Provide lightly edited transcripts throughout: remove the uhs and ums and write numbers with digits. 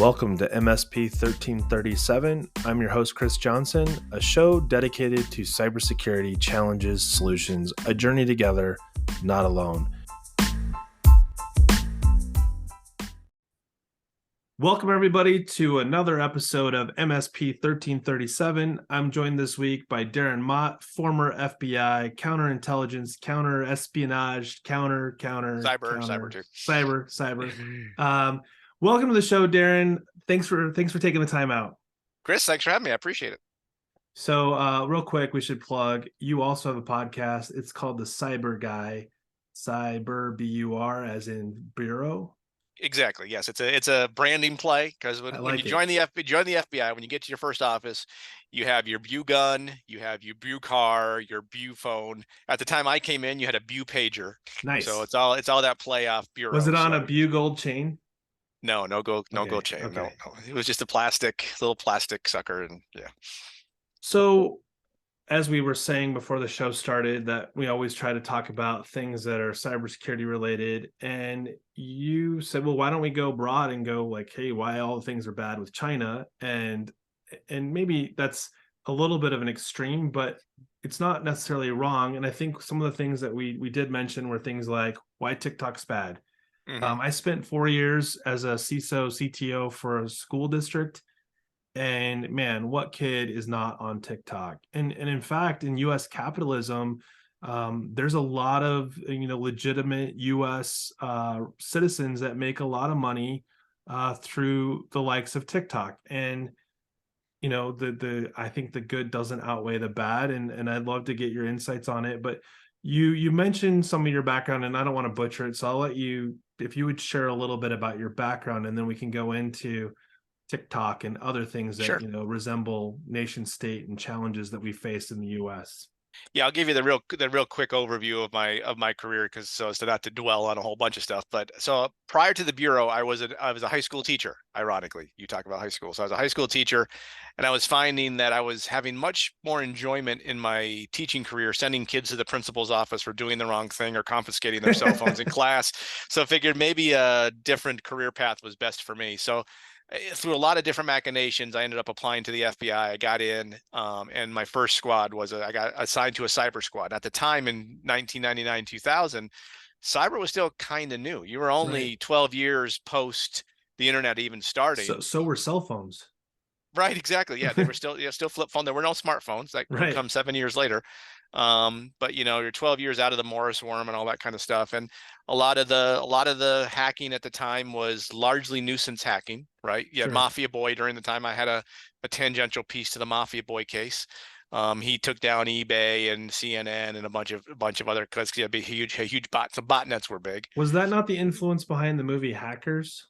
Welcome to MSP 1337. I'm your host, Chris Johnson, a show dedicated to cybersecurity challenges, solutions, a journey together, not alone. Welcome, everybody, to another episode of MSP 1337. I'm joined this week by Darren Mott, former FBI, counterintelligence, counter-espionage, cyber too. Welcome to the show, Darren. Thanks for taking the time out. Chris, thanks for having me. I appreciate it. So real quick, we should plug, you also have a podcast. It's called The Cyber Guy, Cyber, B-U-R, as in bureau. Exactly. Yes, it's a branding play, because when you join the FBI, when you get to your first office, you have your Bu gun, you have your Bu car, your Bu phone. At the time I came in, you had a Bu pager. Nice. So it's all that play off bureau. Was it on a Bu gold chain? No gold chain. Okay. No. It was just a little plastic sucker, and yeah. So, as we were saying before the show started, that we always try to talk about things that are cybersecurity related. And you said, well, why don't we go broad and go like, hey, why all the things are bad with China? And maybe that's a little bit of an extreme, but it's not necessarily wrong. And I think some of the things that we did mention were things like why TikTok's bad. Mm-hmm. I spent 4 years as a CTO for a school district. And man, what kid is not on TikTok? And in fact, in U.S. capitalism, there's a lot of legitimate U.S. Citizens that make a lot of money through the likes of TikTok. And I think the good doesn't outweigh the bad. And I'd love to get your insights on it. But you mentioned some of your background, and I don't want to butcher it, so I'll let you, if you would share a little bit about your background, and then we can go into TikTok and other things that, sure, resemble nation state and challenges that we face in the U.S. Yeah, I'll give you the real quick overview of my career, because so as to not to dwell on a whole bunch of stuff. But so prior to the bureau, I was a high school teacher. Ironically, you talk about high school, so I was a high school teacher, and I was finding that I was having much more enjoyment in my teaching career sending kids to the principal's office for doing the wrong thing or confiscating their cell phones in class. So I figured maybe a different career path was best for me. So through a lot of different machinations, I ended up applying to the FBI. I got in, and my first squad was I got assigned to a cyber squad. At the time in 1999, 2000, cyber was still kind of new. You were only 12 years post the internet even starting. So were cell phones. Right, exactly. Yeah, they were still flip phone. There were no smartphones that would come 7 years later. But you're 12 years out of the Morris worm and all that kind of stuff. And a lot of the hacking at the time was largely nuisance hacking, right? You had sure. Mafia Boy during the time. I had a tangential piece to the Mafia Boy case. He took down eBay and CNN and a bunch of other, because he had huge bots. The botnets were big. Was that not the influence behind the movie Hackers?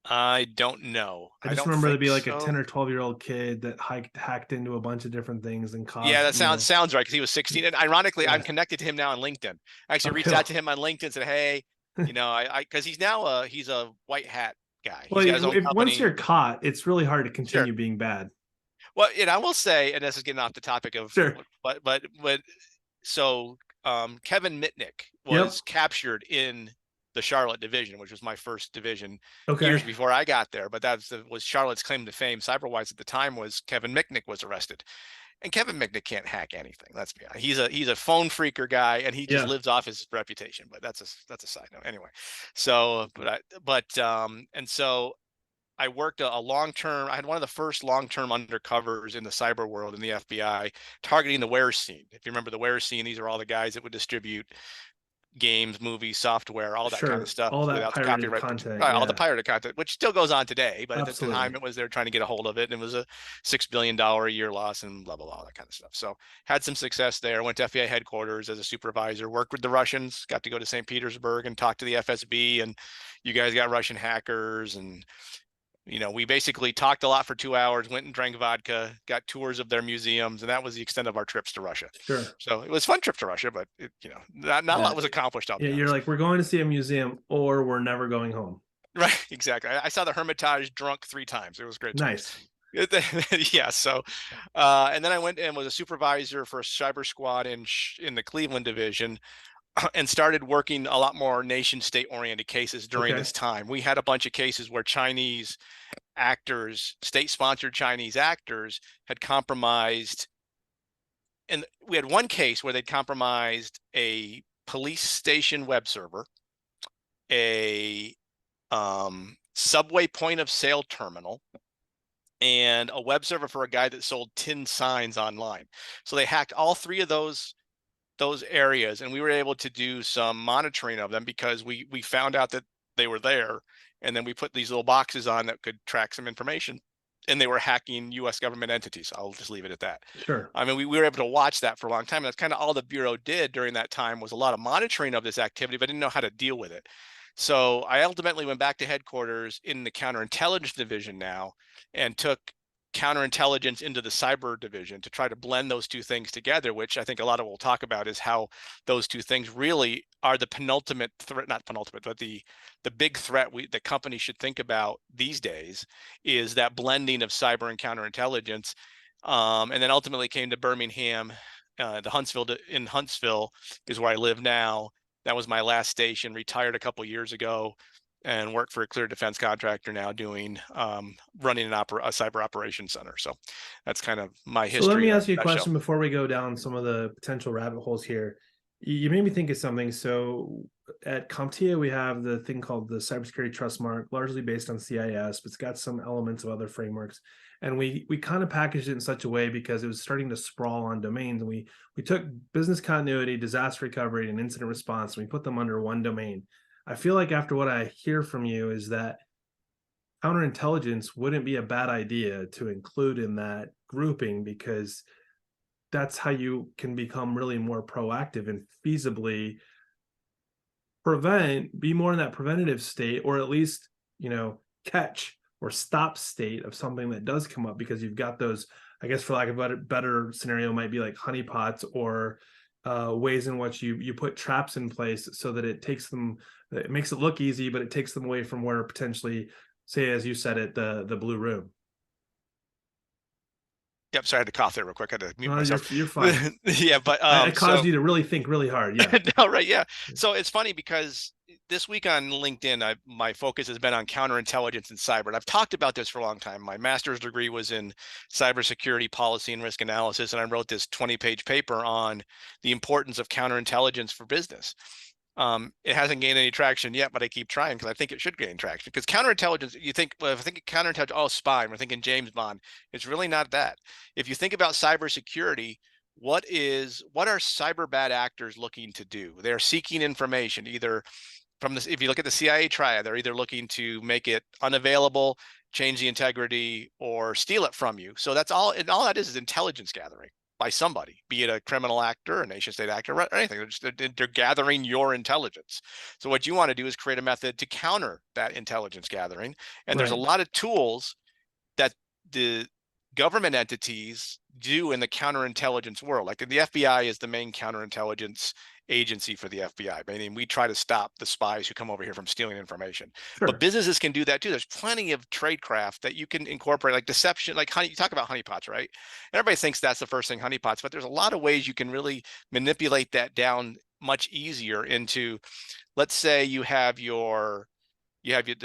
I don't know. I just remember there'd be like a 10 or 12-year-old kid that hacked into a bunch of different things and caused. Yeah, that sounds right, because he was 16. And ironically, I'm connected to him now on LinkedIn. I actually reached out to him on LinkedIn and said, hey, because he's now he's a white hat guy. Well, once you're caught, it's really hard to continue being bad. Well, I will say, and this is getting off the topic of, sure. but so Kevin Mitnick was captured in the Charlotte division, which was my first division years before I got there. But that was Charlotte's claim to fame cyberwise at the time, was Kevin Mitnick was arrested. And Kevin Mitnick can't hack anything. Let's be honest. He's a phone freaker guy, and he just lives off his reputation. But that's a side note anyway. So, and so I worked a long-term. I had one of the first long-term undercovers in the cyber world in the FBI, targeting the Ware scene. If you remember the Ware scene, these are all the guys that would distribute games, movies, software, all that kind of stuff, all that pirated content, all the pirated content, which still goes on today. But at the time, they're trying to get a hold of it, and it was a $6 billion a year loss, and blah blah blah, all that kind of stuff. So had some success there. Went to FBI headquarters as a supervisor. Worked with the Russians. Got to go to St. Petersburg and talk to the FSB, and you guys got Russian hackers, and we basically talked a lot for 2 hours, went and drank vodka, got tours of their museums, and that was the extent of our trips to Russia. Sure. So it was a fun trip to Russia, but not a lot was accomplished out there. Yeah, you're like, we're going to see a museum, or we're never going home. Right, exactly. I saw the Hermitage drunk 3 times. It was great. Nice. Yeah. So, and then I went and was a supervisor for a cyber squad in the Cleveland division. and started working a lot more nation state oriented cases during Okay. this time. We had a bunch of cases where Chinese actors, state sponsored Chinese actors, had compromised. And we had one case where they'd compromised a police station web server, a subway point of sale terminal, and a web server for a guy that sold tin signs online. So they hacked all three of those areas, and we were able to do some monitoring of them because we found out that they were there, and then we put these little boxes on that could track some information, and they were hacking US government entities. I'll just leave it at that. Sure. I mean, we were able to watch that for a long time, and that's kind of all the Bureau did during that time, was a lot of monitoring of this activity, but didn't know how to deal with it. So I ultimately went back to headquarters in the counterintelligence division now, and took counterintelligence into the cyber division to try to blend those two things together, which I think a lot of we'll talk about is how those two things really are the penultimate threat, not penultimate, but the big threat the company should think about these days, is that blending of cyber and counterintelligence. And then ultimately came to Birmingham, in Huntsville is where I live now. That was my last station. Retired a couple years ago, and work for a clear defense contractor now, doing running a cyber operations center. So that's kind of my So let history me in a ask you a nutshell. question before we go down some of the potential rabbit holes here. You made me think of something. So at CompTIA, we have the thing called the Cybersecurity Trust Mark, largely based on CIS, but it's got some elements of other frameworks. And we kind of packaged it in such a way because it was starting to sprawl on domains. And we took business continuity, disaster recovery, and incident response, and we put them under one domain. I feel like after what I hear from you is that counterintelligence wouldn't be a bad idea to include in that grouping, because that's how you can become really more proactive and feasibly be more in that preventative state, or at least, catch or stop state of something that does come up, because you've got those, I guess, for lack of a better scenario, might be like honeypots, or ways in which you put traps in place so that it makes it look easy, but it takes them away from where potentially, say, as you said it, the blue room. Yep. Sorry, I had to cough there real quick. I had to mute No, myself. you're fine. Yeah, but I caused so you to really think really hard. Yeah. no, right, yeah. So it's funny because this week on LinkedIn, my focus has been on counterintelligence and cyber. And I've talked about this for a long time. My master's degree was in cybersecurity policy and risk analysis, and I wrote this 20-page paper on the importance of counterintelligence for business. It hasn't gained any traction yet, but I keep trying because I think it should gain traction. Because counterintelligence, you think, well, if I think of counterintelligence, oh, spy, we're thinking James Bond. It's really not that. If you think about cybersecurity, what are cyber bad actors looking to do? They're seeking information either from this. If you look at the CIA triad, they're either looking to make it unavailable, change the integrity, or steal it from you. So that's all, and all that is intelligence gathering by somebody, be it a criminal actor, a nation state actor, or anything. They're gathering your intelligence. So what you want to do is create a method to counter that intelligence gathering. And there's a Right. lot of tools that the government entities do in the counterintelligence world. Like the FBI is the main counterintelligence agency for the FBI, meaning we try to stop the spies who come over here from stealing information. But Sure. businesses can do that too. There's plenty of tradecraft that you can incorporate, like deception, like honey. You talk about honeypots, right? Everybody thinks that's the first thing, honeypots, but there's a lot of ways you can really manipulate that down much easier into, let's say the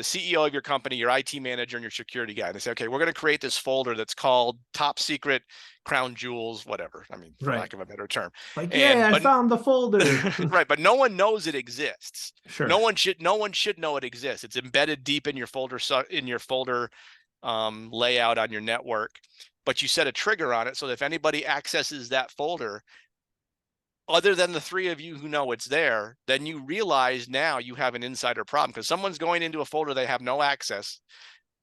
CEO of your company, your IT manager, and your security guy. They say, okay, we're going to create this folder that's called top secret crown jewels, whatever. I mean, for Right. lack of a better term. Like, yeah, And I but found the folder. right, but no one knows it exists. Sure. No one should know it exists. It's embedded deep in your folder layout on your network. But you set a trigger on it so that if anybody accesses that folder, other than the three of you who know it's there, then you realize now you have an insider problem, because someone's going into a folder they have no access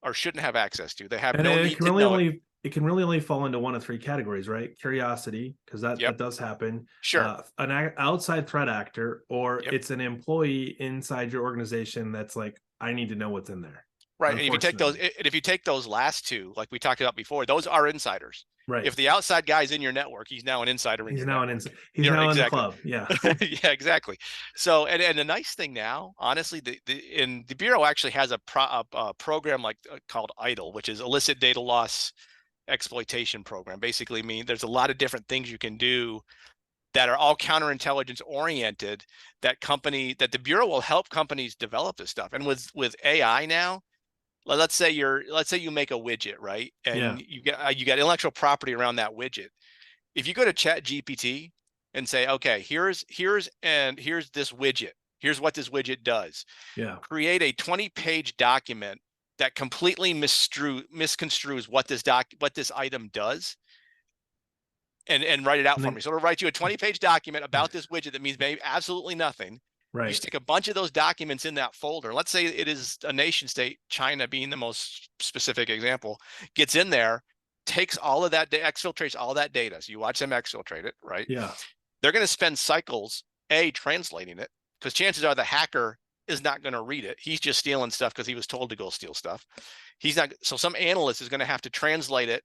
or shouldn't have access to. They have And no need to know it. it can really only fall into one of three categories, right? Curiosity, because Yep. that does happen. Sure. Outside threat actor, or Yep. it's an employee inside your organization that's like, I need to know what's in there. Right. And Unfortunately. if you take those last two, like we talked about before, those are insiders. Right. If the outside guy's in your network, he's now an insider in He's your now network. he's You're now in the exactly. club. Yeah. Yeah, exactly. So, and the nice thing now, honestly, the Bureau actually has a program like called IDLE, which is illicit data loss exploitation program. Basically, there's a lot of different things you can do that are all counterintelligence oriented, that the Bureau will help companies develop this stuff. And with AI now, let's say you make a widget, right? Yeah. And you get intellectual property around that widget. If you go to Chat GPT and say, okay, here's this widget, here's what this widget does, Yeah. create a 20-page document that completely misconstrues what this item does, and write it out And for then, me. So it'll write you a 20-page document about this widget that means maybe absolutely nothing. You right. stick a bunch of those documents in that folder. Let's say it is a nation state, China being the most specific example, gets in there, takes all of that, exfiltrates all that data. So you watch them exfiltrate it, right? Yeah. They're going to spend cycles, translating it, because chances are the hacker is not going to read it. He's just stealing stuff because he was told to go steal stuff. He's not. So some analyst is going to have to translate it,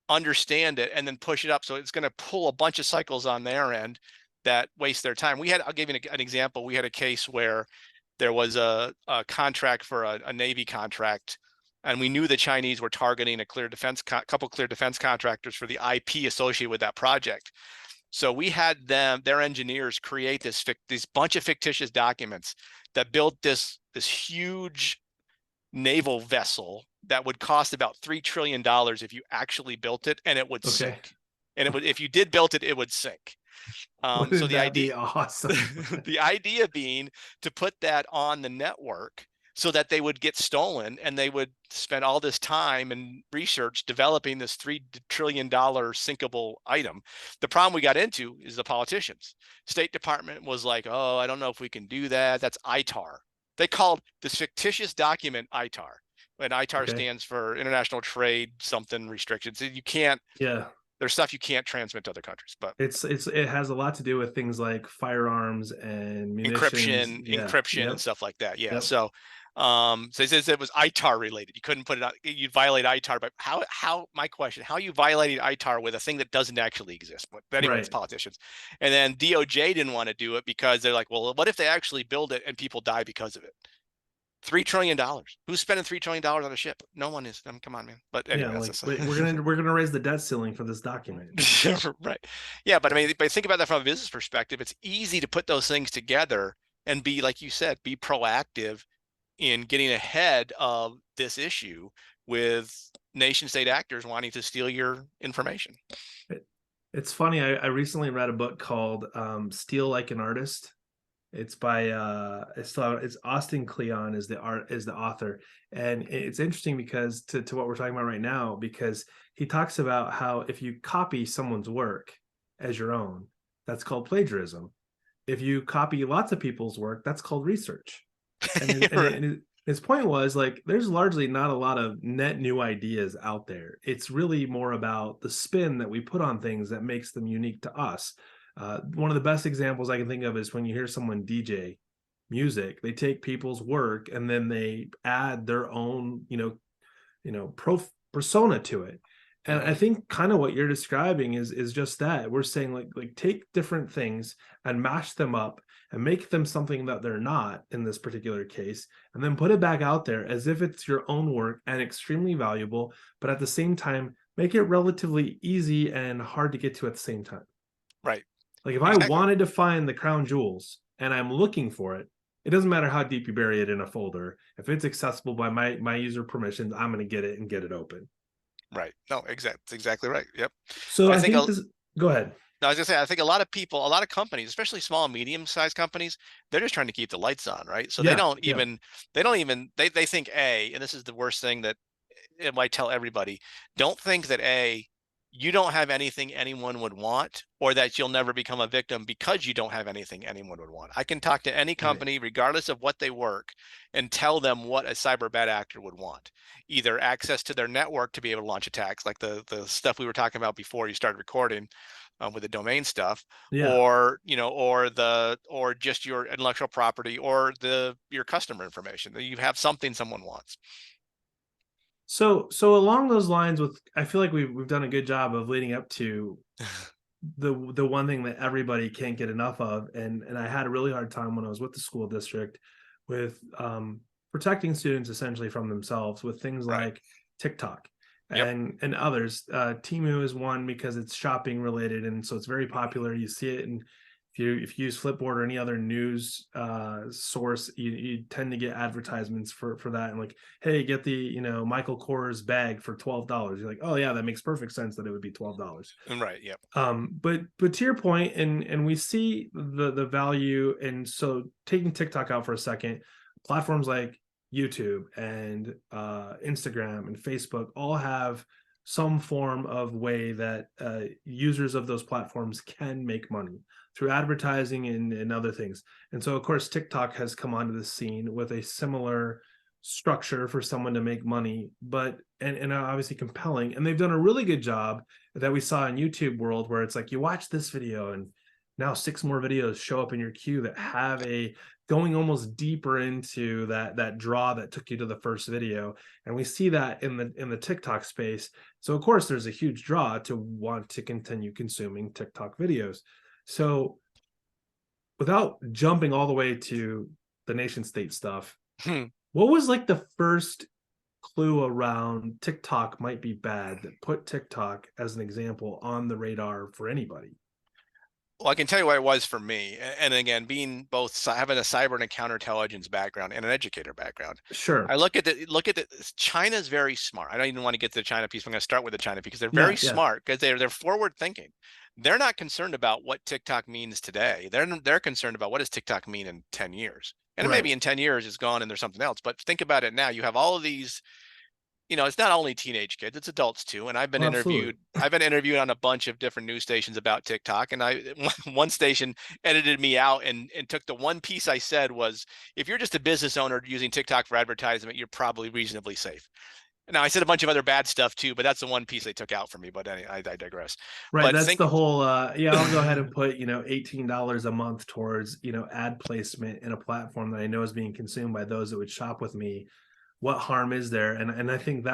understand it, and then push it up. So it's going to pull a bunch of cycles on their end that waste their time. I'll give you an example. We had a case where there was a contract for a Navy contract, and we knew the Chinese were targeting a couple clear defense contractors for the IP associated with that project. So we had their engineers create this bunch of fictitious documents that built this huge naval vessel that would cost about $3 trillion if you actually built it, and it would Okay. sink. And if you did build it, it would sink. So Wouldn't the that idea, be awesome? the idea being to put that on the network so that they would get stolen, and they would spend all this time and research developing this $3 trillion sinkable item. The problem we got into is the politicians. State Department was like, oh, I don't know if we can do that. That's ITAR. They called this fictitious document ITAR. And ITAR Okay. stands for International Trade something restrictions. You can't, Yeah. there's stuff you can't transmit to other countries, but It has a lot to do with things like firearms and munitions. Yeah. encryption and Yep. stuff like that. Yeah. Yep. So it says it was ITAR related. You couldn't put it on, you'd violate ITAR, but my question, how are you violating ITAR with a thing that doesn't actually exist? But anyway, it's Right. politicians. And then DOJ didn't want to do it because they're like, well, what if they actually build it and people die because of it? $3 trillion. Who's spending $3 trillion on a ship? No one is. I mean, come on, man. But Yeah. anyway, that's Like, just wait, we're gonna raise the debt ceiling for this document. right. Yeah, but I mean, but think about that from a business perspective. It's easy to put those things together and be, like you said, be proactive in getting ahead of this issue with nation state actors wanting to steal your information. It's funny. I recently read a book called "Steal Like an Artist." It's by it's Austin Kleon is the author, and it's interesting because to what we're talking about right now, because he talks about how if you copy someone's work as your own, that's called plagiarism. If you copy lots of people's work, that's called research. And his point was like there's largely not a lot of net new ideas out there. It's really more about the spin that we put on things that makes them unique to us. One of the best examples I can think of is when you hear someone DJ music. They take people's work and then they add their own, persona to it. And I think kind of what you're describing is just that. We're saying like take different things and mash them up and make them something that they're not in this particular case, and then put it back out there as if it's your own work and extremely valuable, but at the same time make it relatively easy and hard to get to at the same time. Right. Like if I Exactly. wanted to find the crown jewels and I'm looking for it, it doesn't matter how deep you bury it in a folder. If it's accessible by my user permissions, I'm going to get it and get it open. Right. No, exactly right. Yep. So But I I think think this. Go ahead. I was gonna say, I think a lot of people, a lot of companies, especially small and medium-sized companies, they're just trying to keep the lights on, right? So Yeah. Yeah. they think and this is the worst thing that I might tell everybody, don't think that you don't have anything anyone would want, or that you'll never become a victim because you don't have anything anyone would want. I can talk to any Right. company, regardless of what they work, and tell them what a cyber bad actor would want. Either access to their network to be able to launch attacks, like the stuff we were talking about before you started recording, with the domain stuff, Yeah. or just your intellectual property, or your customer information, that you have something someone wants. So along those lines, with I feel like we've done a good job of leading up to the one thing that everybody can't get enough of, and I had a really hard time when I was with the school district with protecting students essentially from themselves with things Right. like TikTok. Yep. and others. Temu is one because it's shopping related, and so it's very popular. You see it, and if you use Flipboard or any other news source, you tend to get advertisements for that. And like, hey, get the Michael Kors bag for $12. You're like, oh yeah, that makes perfect sense that it would be $12. Right. Yep. But to your point, and we see the value. And so taking TikTok out for a second, platforms like YouTube and Instagram and Facebook all have some form of way that users of those platforms can make money through advertising and other things. And so, of course, TikTok has come onto the scene with a similar structure for someone to make money, but and obviously compelling. And they've done a really good job that we saw in YouTube world, where it's like you watch this video and now 6 more videos show up in your queue that have a going almost deeper into that draw that took you to the first video. And we see that in the TikTok space. So of course there's a huge draw to want to continue consuming TikTok videos. So without jumping all the way to the nation state stuff, what was like the first clue around TikTok might be bad that put TikTok as an example on the radar for anybody? Well, I can tell you what it was for me. And again, being both having a cyber and a counterintelligence background and an educator background, I Sure. look at the China's very smart. I don't even want to get to the China piece. I'm going to start with the China because they're very Yeah, yeah. smart because they're forward thinking. They're not concerned about what TikTok means today. They're concerned about what does TikTok mean in 10 years. And Right. maybe in 10 years it's gone and there's something else. But think about it now. You have all of these, it's not only teenage kids, it's adults too. And Oh, absolutely. I've been interviewed on a bunch of different news stations about TikTok. And one station edited me out and took the one piece I said was, if you're just a business owner using TikTok for advertisement, you're probably reasonably safe. Now I said a bunch of other bad stuff too, but that's the one piece they took out for me. But anyway, I digress. Right. But That's think the whole yeah, I'll go ahead and put, $18 a month towards, ad placement in a platform that I know is being consumed by those that would shop with me. What harm is there? And I think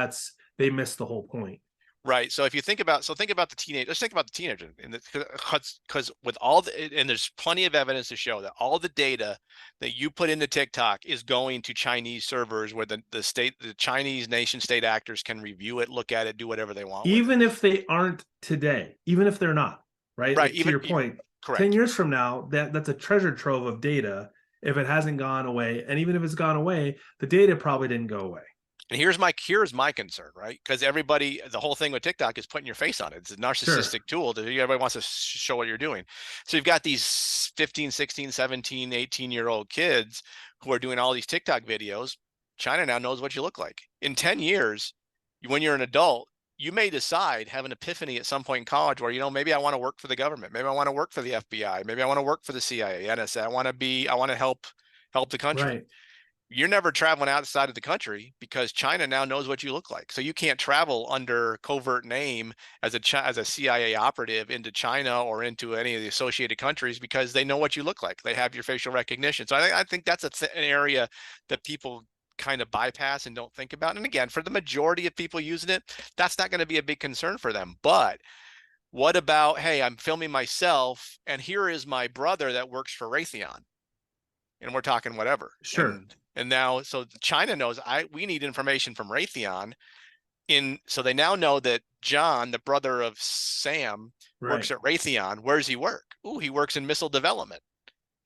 they missed the whole point. Right. So if you think about, the teenage, let's think about the teenager, and because with all the, and there's plenty of evidence to show that all the data that you put into TikTok is going to Chinese servers where the Chinese nation state actors can review it, look at it, do whatever they want with it. Even if they aren't today, even if they're not, right? Right. Like to your point, 10 Correct. years from now, that's a treasure trove of data if it hasn't gone away. And even if it's gone away, the data probably didn't go away. And here's my concern, right? Because the whole thing with TikTok is putting your face on it. It's a narcissistic Sure. tool that everybody wants to show what you're doing. So you've got these 15, 16, 17, 18-year-old kids who are doing all these TikTok videos. China now knows what you look like. In 10 years, when you're an adult, you may decide, have an epiphany at some point in college where, maybe I want to work for the government. Maybe I want to work for the FBI. Maybe I want to work for the CIA, NSA. I want to help the country. Right. You're never traveling outside of the country because China now knows what you look like. So you can't travel under covert name as a CIA operative into China or into any of the associated countries because they know what you look like. They have your facial recognition. So I think that's an area that people kind of bypass and don't think about. And again, for the majority of people using it, that's not going to be a big concern for them. But what about, hey, I'm filming myself and here is my brother that works for Raytheon and we're talking whatever. Sure. And now, so China knows we need information from Raytheon. So they now know that John, the brother of Sam, works Right. at Raytheon. Where does he work? Ooh, he works in missile development.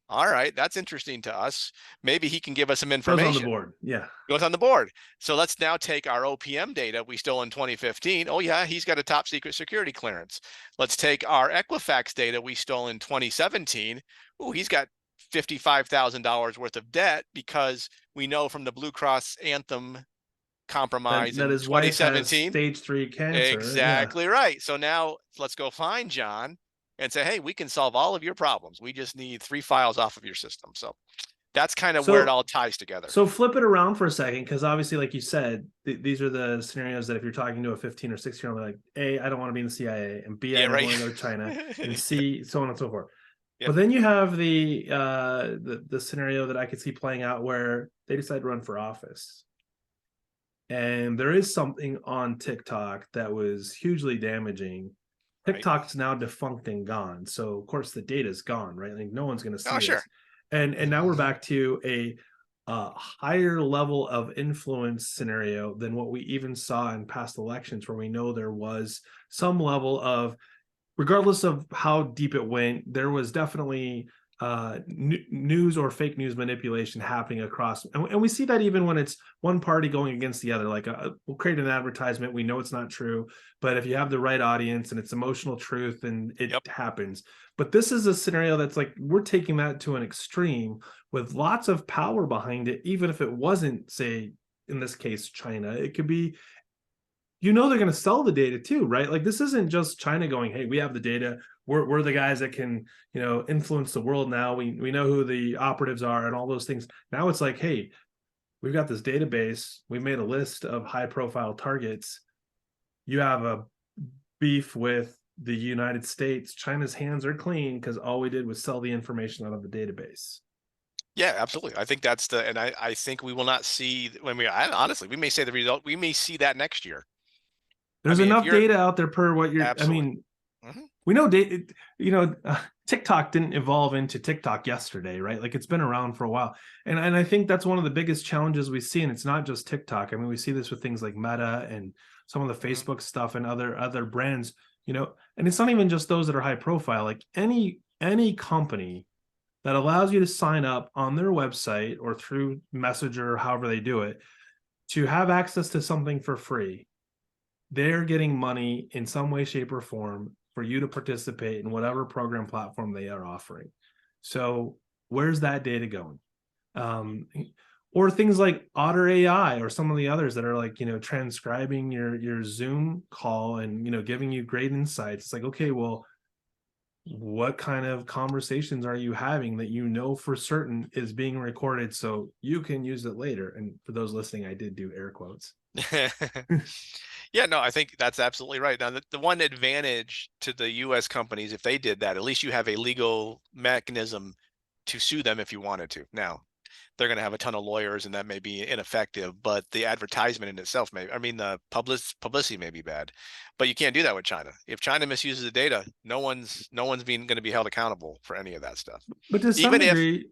All right, that's interesting to us. Maybe he can give us some Goes on the information. board. Yeah. Goes on the board. So let's now take our OPM data we stole in 2015. Oh yeah, he's got a top secret security clearance. Let's take our Equifax data we stole in 2017. Oh, he's got $55,000 worth of debt because we know from the Blue Cross Anthem compromise That in his wife has 2017. stage 3 cancer. Yeah. Exactly right. So now let's go find John and say, hey, we can solve all of your problems. We just need 3 files off of your system. So that's kind of where it all ties together. So flip it around for a second, because obviously, like you said, these are the scenarios that if you're talking to a 15 or 16-year-old, like, A, I don't want to be in the CIA, and B, I don't want to go to China, and C, so on and so forth. Yep. But then you have the scenario that I could see playing out where they decide to run for office. And there is something on TikTok that was hugely damaging. TikTok's now defunct and gone. So of course the data's gone, right? Like no one's going to see this. Sure. And now we're back to a a higher level of influence scenario than what we even saw in past elections, where we know there was some level of, regardless of how deep it went, there was definitely news or fake news manipulation happening across. And we see that even when it's one party going against the other. Like, we'll create an advertisement, we know it's not true, but if you have the right audience and it's emotional truth, and it Yep. happens. But this is a scenario that's like, we're taking that to an extreme with lots of power behind it, even if it wasn't, say, in this case, China. It could be, they're going to sell the data too, right? Like, this isn't just China going, hey, we have the data, we're the guys that can, influence the world now, we know who the operatives are and all those things. Now it's like, hey, we've got this database, we made a list of high profile targets, you have a beef with the United States, China's hands are clean because all we did was sell the information out of the database. Yeah, absolutely. I think that's and I think we will not see when honestly, we may say the result, we may see that next year. I There's mean, if enough you're data out there per what you're, I absolutely. mean, Mhm. we know data, TikTok didn't evolve into TikTok yesterday, right? Like, it's been around for a while. And I think that's one of the biggest challenges we see. And it's not just TikTok. I mean, we see this with things like Meta and some of the Mhm. Facebook stuff and other brands, and it's not even just those that are high profile. Like, any company that allows you to sign up on their website or through Messenger, or however they do it, to have access to something for free, they're getting money in some way, shape, or form for you to participate in whatever program platform they are offering. So where's that data going? Um, or things like Otter AI or some of the others that are like, transcribing your Zoom call and, giving you great insights. It's like, okay, well, what kind of conversations are you having that for certain is being recorded so you can use it later? And for those listening, I did do air quotes. Yeah, no, I think that's absolutely right. Now, the one advantage to the U.S. companies, if they did that, at least you have a legal mechanism to sue them if you wanted to. Now, they're going to have a ton of lawyers, and that may be ineffective. But the advertisement in itself may, I mean, the publicity may be bad. But you can't do that with China. If China misuses the data, no one's being going to be held accountable for any of that stuff. But to some Even if degree,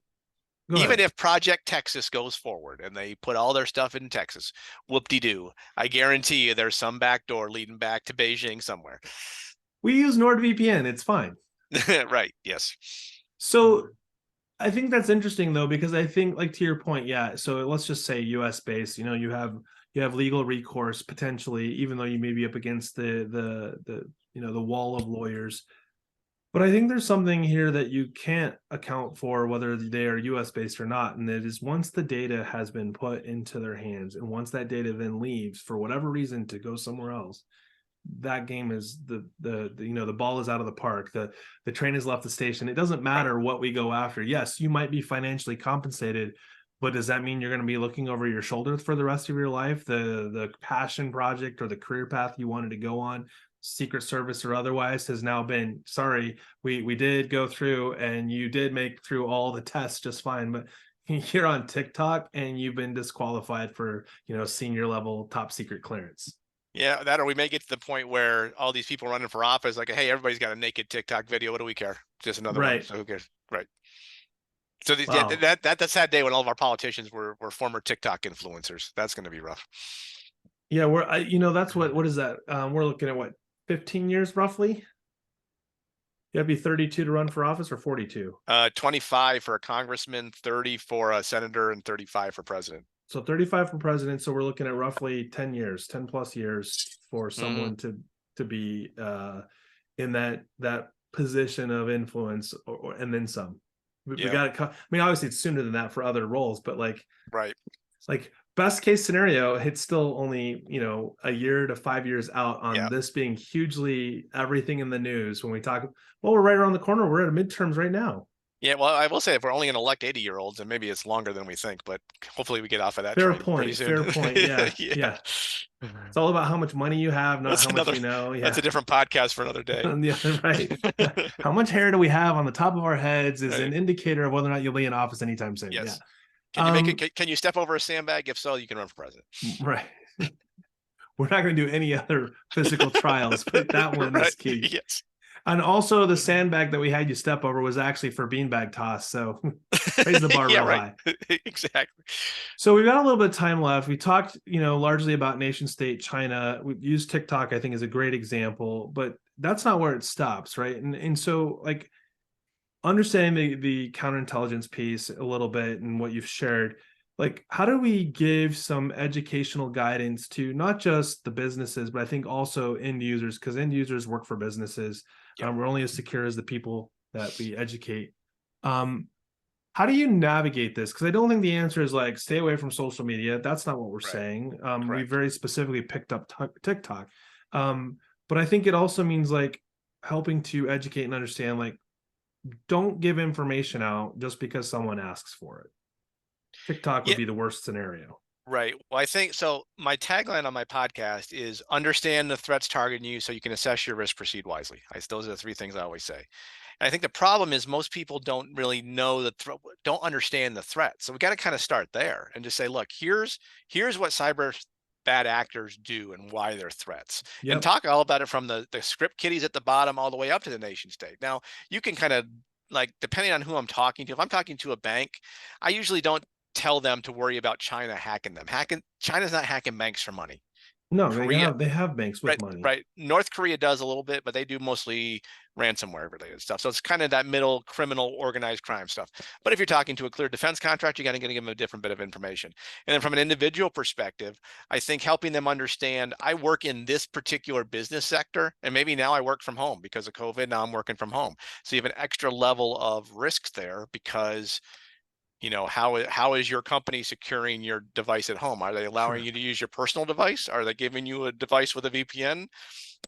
go even ahead. if Project Texas goes forward and they put all their stuff in Texas, whoop-de-doo. I guarantee you there's some back door leading back to Beijing somewhere. We use NordVPN, it's fine. Right. Yes. So I think that's interesting though, because I think, like, to your point, yeah. So let's just say US based, you have legal recourse potentially, even though you may be up against the wall of lawyers. But I think there's something here that you can't account for, whether they are US based or not. And that is, once the data has been put into their hands, and once that data then leaves for whatever reason to go somewhere else, that game is the ball is out of the park. The train has left the station. It doesn't Right. matter what we go after. Yes, you might be financially compensated, but does that mean you're going to be looking over your shoulder for the rest of your life? The passion project or the career path you wanted to go on, Secret Service or otherwise, has now been, sorry, we did go through and you did make through all the tests just fine, but you're on TikTok and you've been disqualified for, senior level top secret clearance. Yeah, that or we may get to the point where all these people running for office, like, hey, everybody's got a naked TikTok video. What do we care? Just another one. Right. So who cares? Right. So yeah, Wow. that's a sad day when all of our politicians were former TikTok influencers. That's going to be rough. Yeah, that's what is that? We're looking at what, 15 years roughly? You have to be 32 to run for office, or 42. 25 for a congressman, 30 for a senator, and 35 for president. So 35 for president. So we're looking at roughly 10 years, 10 plus years for Mm-hmm. someone to be in that position of influence, and then some. We Yeah. got it. I mean, obviously it's sooner than that for other roles, but Right. like best case scenario, it's still only, a year to 5 years out on Yeah. this being hugely everything in the news. When we talk, well, we're right around the corner, we're at midterms right now. Yeah. Well, I will say if we're only going to elect 80-year-olds, and maybe it's longer than we think, but hopefully we get off of that Fair train pretty point, soon. fair point. Yeah, Yeah. yeah, it's all about how much money you have, not That's how much another, you know. that's Yeah. a different podcast for another day. Yeah, right. How much hair do we have on the top of our heads is Right. an indicator of whether or not you'll be in office anytime soon. Yeah. Yes. Can you make it? um Can you step over a sandbag? If so, you can run for president. right. We're not going to do any other physical trials, but that one Right. is key. Yes. And also the sandbag that we had you step over was actually for beanbag toss. So raise the bar Yeah, real right. high. Exactly. So we've got a little bit of time left. We talked, largely about nation state China. We used TikTok, I think, is a great example, but that's not where it stops, right? And so like understanding the counterintelligence piece a little bit and what you've shared, like how do we give some educational guidance to not just the businesses, but I think also end users, because end users work for businesses. Yep. We're only as secure as the people that we educate. Um, how do you navigate this? Because I don't think the answer is like stay away from social media. That's not what we're Right. saying. We Correct. very specifically picked up TikTok, but I think it also means like helping to educate and understand like don't give information out just because someone asks for it. TikTok would Yeah. be the worst scenario. Right. Well, I think so. My tagline on my podcast is understand the threats targeting you so you can assess your risk, proceed wisely. Those are the three things I always say. And I think the problem is most people don't really know don't understand the threat. So we got to kind of start there and just say, look, here's what cyber bad actors do and why they're threats, and Yep. talk all about it from the script kiddies at the bottom all the way up to the nation state. Now you can kind of, like, depending on who I'm talking to, if I'm talking to a bank, I usually don't tell them to worry about China hacking them. China's not hacking banks for money. No, Korea, they have banks with right, money. right. North Korea does a little bit, but they do mostly ransomware related stuff. So it's kind of that middle criminal organized crime stuff. But if you're talking to a clear defense contractor, you got to give them a different bit of information. And then from an individual perspective, I think helping them understand, I work in this particular business sector, and maybe now I work from home because of COVID. Now I'm working from home. So you have an extra level of risk there because how is your company securing your device at home? Are they allowing Sure. you to use your personal device? Are they giving you a device with a VPN?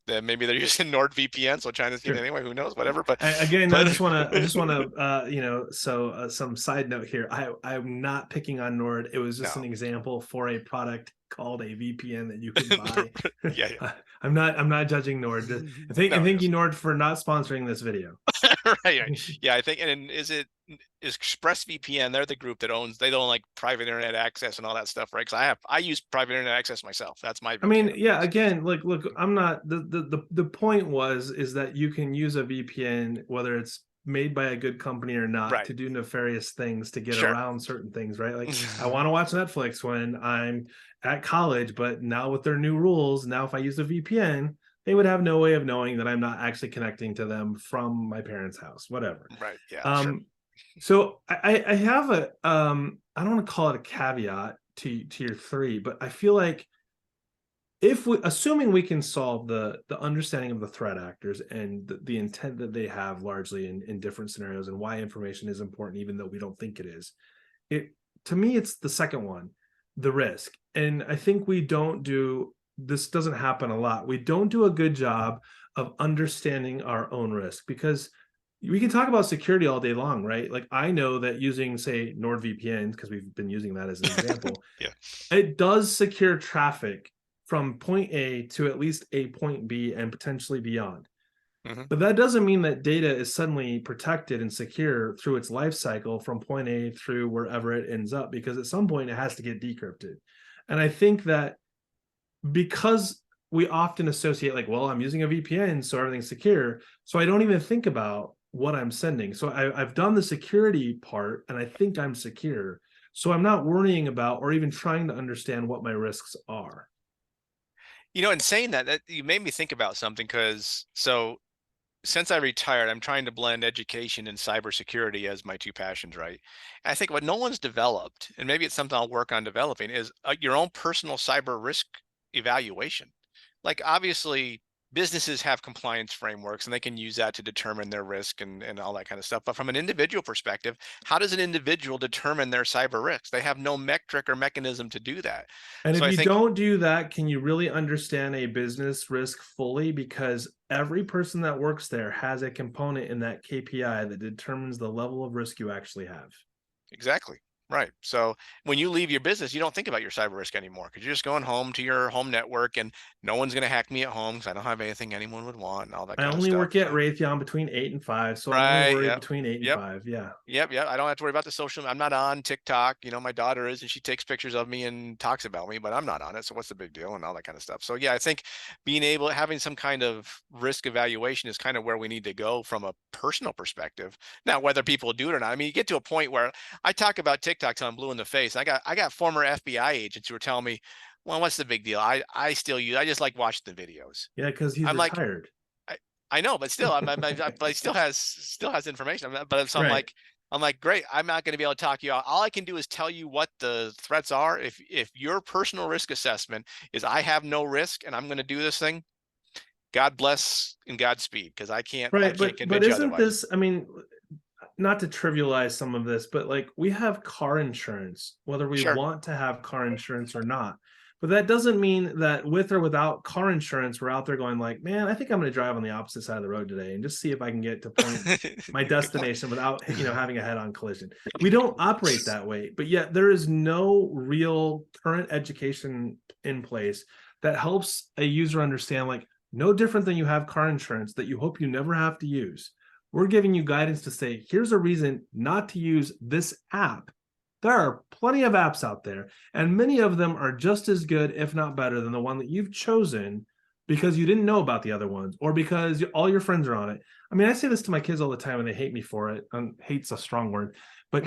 Then maybe they're using NordVPN, so China's getting Sure. anyway. Who knows? Whatever. But Again, but I just want to, some side note here. I'm not picking on Nord. It was just no. an example for a product called a VPN that you could buy. Yeah, I'm not judging Nord. no, Thank you, yes. Nord, for not sponsoring this video. Right. Yeah, I think, and is ExpressVPN? They're the group that owns. They don't like private internet access and all that stuff, right? Because I use private internet access myself. That's my I VPN mean, in yeah, place. again, like look, I'm not the point is that you can use a VPN, whether it's made by a good company or not, Right. to do nefarious things to get Sure. around certain things, right? Like I want to watch Netflix when I'm at college, but now with their new rules, now if I use a VPN, they would have no way of knowing that I'm not actually connecting to them from my parents' house, whatever. Right. Yeah. Sure. Um, so I have a I don't want to call it a caveat to your three, but I feel like if we assuming we can solve the understanding of the threat actors and the intent that they have largely in different scenarios and why information is important even though we don't think it is, it to me it's the second one, the risk. And I think we don't do this, doesn't happen a lot, we don't do a good job of understanding our own risk, because we can talk about security all day long, right? Like I know that using say NordVPN, because we've been using that as an example, Yeah. it does secure traffic from point A to at least a point B and potentially beyond. Hmm. But that doesn't mean that data is suddenly protected and secure through its life cycle from point A through wherever it ends up, because at some point it has to get decrypted. And I think that because we often associate like, well, I'm using a VPN, so everything's secure. So I don't even think about what I'm sending. So I've done the security part and I think I'm secure. So I'm not worrying about or even trying to understand what my risks are. In saying that, you made me think about something because since I retired, I'm trying to blend education and cybersecurity as my two passions, right? And I think what no one's developed, and maybe it's something I'll work on developing, is your own personal cyber risk evaluation. Like, obviously, businesses have compliance frameworks and they can use that to determine their risk and all that kind of stuff. But from an individual perspective, how does an individual determine their cyber risks? They have no metric or mechanism to do that. And So if I you think don't do that, can you really understand a business risk fully? Because every person that works there has a component in that KPI that determines the level of risk you actually have. exactly. Right. So when you leave your business, you don't think about your cyber risk anymore because you're just going home to your home network, and no one's going to hack me at home because I don't have anything anyone would want and all that I kind of only stuff. work at So, Raytheon between 8 and 5, so I'm only right. worried Yep. between 8 and Yep. 5. Yeah. Yep, yep. I don't have to worry about the social. I'm not on TikTok. My daughter is, and she takes pictures of me and talks about me, but I'm not on it. So what's the big deal and all that kind of stuff. So yeah, I think having some kind of risk evaluation is kind of where we need to go from a personal perspective. Now, whether people do it or not, I mean, you get to a point where I talk about TikTok till I'm blue in the face. I got former FBI agents who were telling me, well, what's the big deal? I still use. I just like watching the videos. Yeah, because he's I'm like, retired. I, I know, but still, but he still has information. So Right. I'm like, great. I'm not going to be able to talk you out. All I can do is tell you what the threats are. If your personal risk assessment is I have no risk and I'm going to do this thing, God bless and Godspeed, because I Right. can't But convince you isn't otherwise. this, I mean, not to trivialize some of this, but like we have car insurance, whether we Sure. want to have car insurance or not. But that doesn't mean that with or without car insurance, we're out there going like, man, I think I'm going to drive on the opposite side of the road today and just see if I can get to point my Good point. destination without, having a head-on collision. We don't operate that way, but yet there is no real current education in place that helps a user understand like no different than you have car insurance that you hope you never have to use. We're giving you guidance to say, here's a reason not to use this app. There are plenty of apps out there, and many of them are just as good, if not better, than the one that you've chosen because you didn't know about the other ones or because all your friends are on it. I mean, I say this to my kids all the time and they hate me for it. Hate's a strong word, but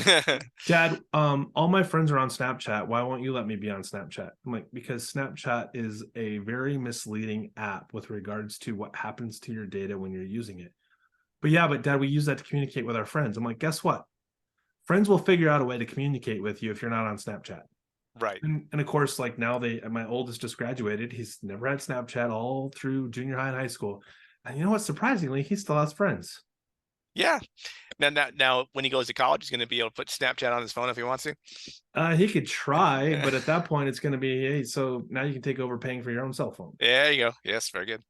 Dad, all my friends are on Snapchat. Why won't you let me be on Snapchat? I'm like, because Snapchat is a very misleading app with regards to what happens to your data when you're using it. But yeah, but Dad, we use that to communicate with our friends. I'm like, guess what? Friends will figure out a way to communicate with you if you're not on Snapchat. Right. And of course, like now my oldest just graduated. He's never had Snapchat all through junior high and high school. And you know what? Surprisingly, he still has friends. Yeah. Now, when he goes to college, he's going to be able to put Snapchat on his phone if he wants to. He could try, but at that point, it's going to be, hey, so now you can take over paying for your own cell phone. There you go. Yes, very good.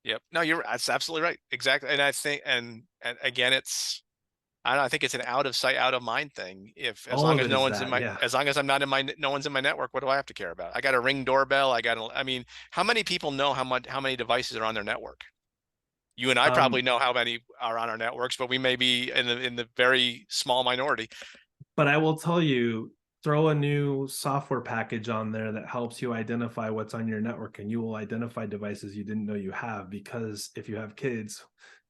Yep. No, that's absolutely right. Exactly. And I think, and again, I don't know, I think it's an out of sight, out of mind thing. As All long of as it no is one's in that, my, yeah. as long as I'm not in my, no one's in my network, what do I have to care about? I got a Ring doorbell. I mean, how many people know how many devices are on their network? You and I probably Um, know how many are on our networks, but we may be in the very small minority. but I will tell you, throw a new software package on there that helps you identify what's on your network, and you will identify devices you didn't know you have. Because if you have kids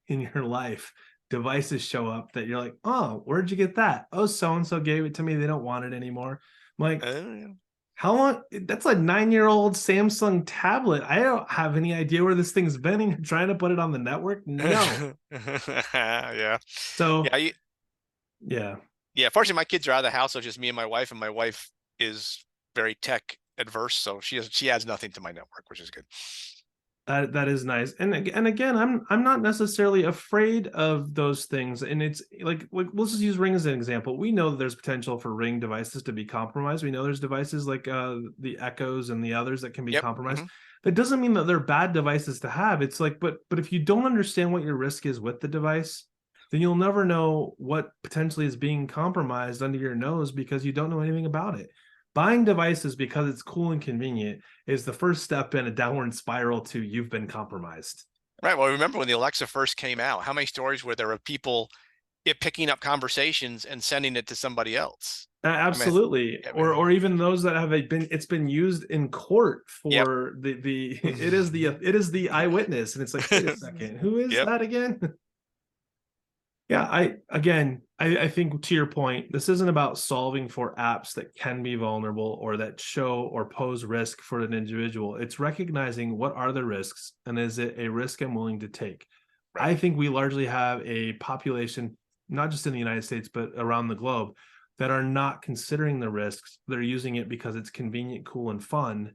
in your life, devices show up that you're like, oh, where'd you get that? Oh, so and so gave it to me. They don't want it anymore. I'm like, Uh, how long? That's a 9-year-old Samsung tablet. I don't have any idea where this thing's been. And you're trying to put it on the network? No. yeah. So, Yeah. yeah, Yeah. Fortunately, my kids are out of the house. So it's just me and my wife is very tech adverse. So she adds nothing to my network, which is good. that is nice. And again, I'm not necessarily afraid of those things. And it's like let's just use Ring as an example. We know that there's potential for Ring devices to be compromised. We know there's devices like the Echoes and the others that can be Yep. compromised. Hmm. That doesn't mean that they're bad devices to have. It's like, but if you don't understand what your risk is with the device, then you'll never know what potentially is being compromised under your nose because you don't know anything about it. Buying devices because it's cool and convenient is the first step in a downward spiral to you've been compromised. Right. Well, remember when the Alexa first came out, how many stories were there of people picking up conversations and sending it to somebody else? I mean, Absolutely, I or mean, even those that have been it's been used in court yep. for the it is the eyewitness, and it's like, wait a second, who is Yep. that again? Yeah, I think to your point, this isn't about solving for apps that can be vulnerable or that show or pose risk for an individual. It's recognizing what are the risks and is it a risk I'm willing to take. Right. I think we largely have a population, not just in the United States, but around the globe, that are not considering the risks. They're using it because it's convenient, cool, and fun.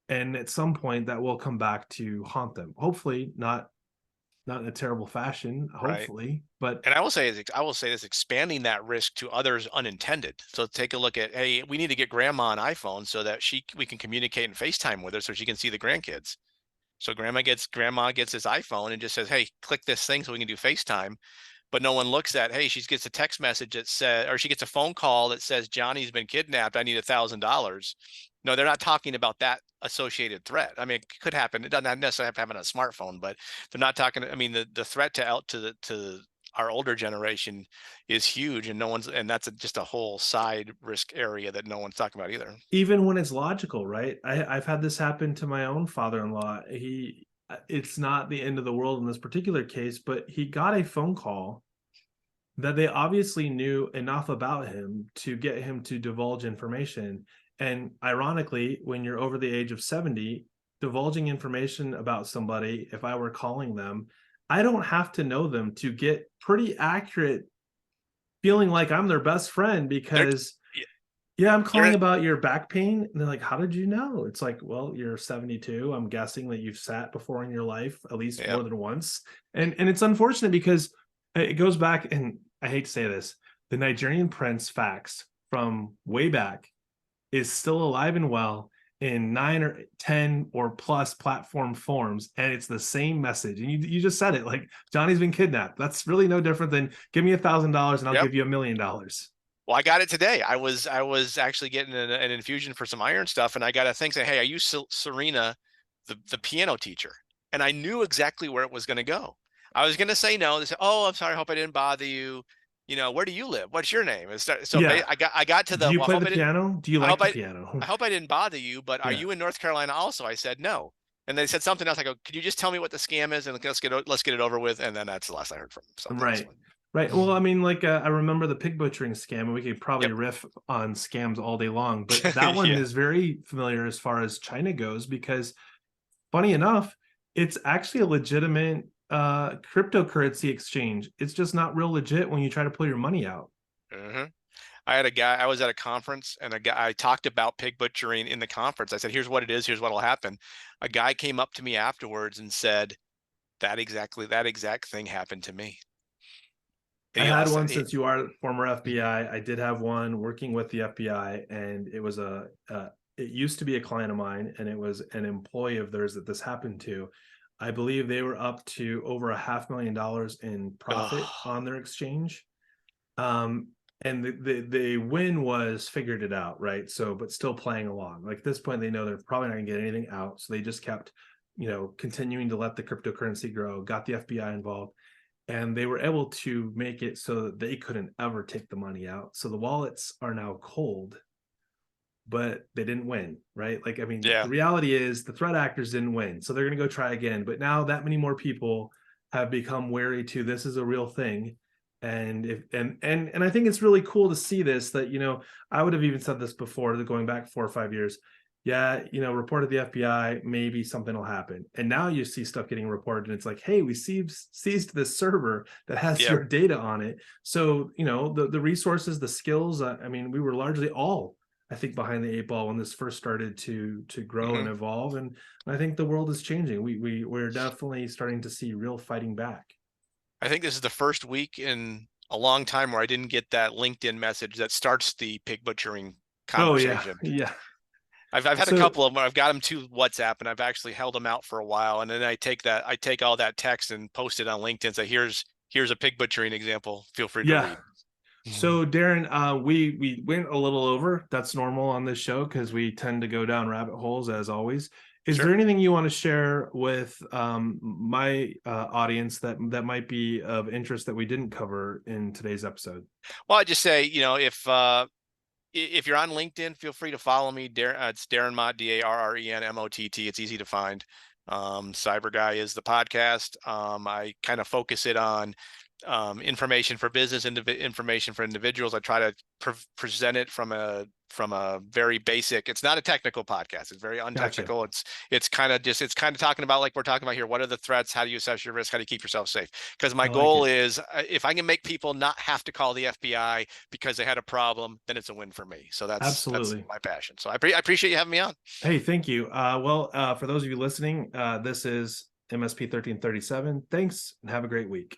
And at some point that will come back to haunt them. Hopefully not in a terrible fashion, Right. hopefully, but And I will say this, expanding that risk to others unintended. So take a look at, hey, we need to get grandma an iPhone so that we can communicate and FaceTime with her so she can see the grandkids. So grandma gets this iPhone and just says, hey, click this thing so we can do FaceTime. but no one looks at, hey, she gets a text message that says, or she gets a phone call that says, Johnny's been kidnapped, I need $1,000. No, they're not talking about that associated threat. I mean, it could happen. It doesn't necessarily have to happen on a smartphone, but they're not talking. I mean, the threat to our older generation is huge, and that's just a whole side risk area that no one's talking about either. Even when it's logical, right? I've had this happen to my own father-in-law. It's not the end of the world in this particular case, but he got a phone call that they obviously knew enough about him to get him to divulge information. And ironically, when you're over the age of 70, divulging information about somebody, if I were calling them, I don't have to know them to get pretty accurate, feeling like I'm their best friend, They're because yeah, I'm calling they're about your back pain. And they're like, how did you know? It's like, well, you're 72. I'm guessing that you've sat before in your life at least yeah. more than once. And it's unfortunate because it goes back, and I hate to say this, the Nigerian prince fax from way back is still alive and well in 9 or 10 or plus platform forms, and it's the same message. And you just said it, like, Johnny's been kidnapped. That's really no different than give me $1,000 and I'll Yep. give you $1 million. Well, I got it today. I was actually getting an infusion for some iron stuff, and I got a thing saying, "Hey, are you Serena, the piano teacher?" And I knew exactly where it was going to go. I was going to say no. They said, "Oh, I'm sorry. I hope I didn't bother you. Where do you live? What's your name?" Yeah. I got to Do the, you well, play the piano? Do you I like hope the I piano? I hope I didn't bother you, but are Yeah. you in North Carolina also? I said no. And they said something else. I go, could you just tell me what the scam is, and let's get it over with. And then that's the last I heard from them. So that was Right. fun. Right. Well, I mean, like, I remember the pig butchering scam, and we could probably Yep. riff on scams all day long, but that one Yeah. is very familiar as far as China goes, because funny enough, it's actually a legitimate cryptocurrency exchange. It's just not real legit when you try to pull your money out. Hmm. I had a guy, I was at a conference, and I talked about pig butchering in the conference. I said, here's what it is, here's what'll happen. A guy came up to me afterwards and said, that exact thing happened to me. And I he had lost one, it. since you are former FBI. I did have one working with the FBI, and it was it used to be a client of mine, and it was an employee of theirs that this happened to. I believe they were up to over $500,000 in profit Oh, on their exchange. Um, and the win was figured it out, right? So, but still playing along. Like, at this point, they know they're probably not gonna get anything out, so they just kept, continuing to let the cryptocurrency grow. Got the FBI involved, and they were able to make it so that they couldn't ever take the money out. So the wallets are now cold, but they didn't win, right? Like, I mean, yeah. the reality is the threat actors didn't win, so they're going to go try again. But now that many more people have become wary to this is a real thing. And if and I think it's really cool to see this, that I would have even said this before, going back 4 or 5 years. Yeah, reported the FBI, maybe something will happen. And now you see stuff getting reported, and it's like, hey, we seized this server that has Yeah. your data on it. So, the resources, the skills, I mean, we were largely all, I think, behind the eight ball when this first started to grow and Hmm. evolve. And I think the world is changing. We're definitely starting to see real fighting back. I think this is the first week in a long time where I didn't get that LinkedIn message that starts the pig butchering Oh yeah, conversation. yeah. I've had a So couple of them. I've got them to WhatsApp, and I've actually held them out for a while, and then I take all that text and post it on LinkedIn. Say, here's a pig butchering example. Feel free to yeah. read. Mhm. So Darren, we went a little over. That's normal on this show because we tend to go down rabbit holes, as always. Is Sure. there anything you want to share with my audience that might be of interest that we didn't cover in today's episode? Well, I just say, if you're on LinkedIn, feel free to follow me. It's Darren Mott, DarrenMott. It's easy to find. Cyber Guy is the podcast. I kind of focus it on information for business, information for individuals. I try to present it from a very basic. It's not a technical podcast. It's very Gotcha. untechnical. It's kind of talking about, like we're talking about here. What are the threats? How do you assess your risk? How do you keep yourself safe? Because my I like goal it. is, if I can make people not have to call the FBI because they had a problem, then it's a win for me. So that's Absolutely. my passion. So I appreciate you having me on. Hey, thank you. Well, for those of you listening, this is MSP 1337. Thanks, and have a great week.